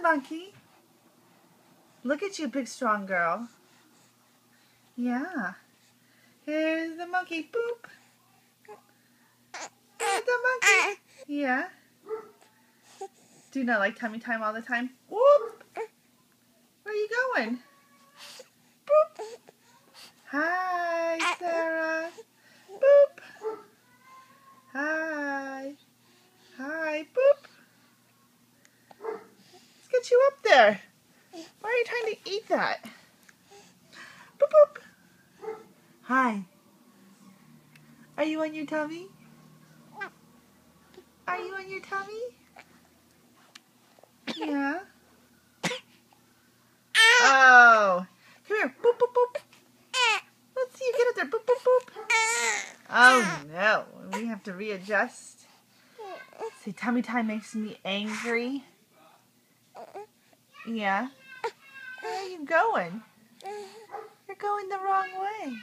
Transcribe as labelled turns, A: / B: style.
A: monkey. Look at you, big strong girl. Yeah. Here's the monkey. Boop. Here's the monkey. Yeah. Do you not like tummy time all the time? Whoop. Where are you going? Boop. Hi, Sarah. Boop. Hi. Hi. Boop. Let's get you up there. Why are you trying to eat that? Boop, boop. Hi. Are you on your tummy? Are you on your tummy? Yeah. Oh. Come here. Boop, boop, boop. Let's see you get up there. Boop, boop, boop. Oh, no. We have to readjust. See, tummy time makes me angry. Yeah. Where are you going? You're going the wrong way.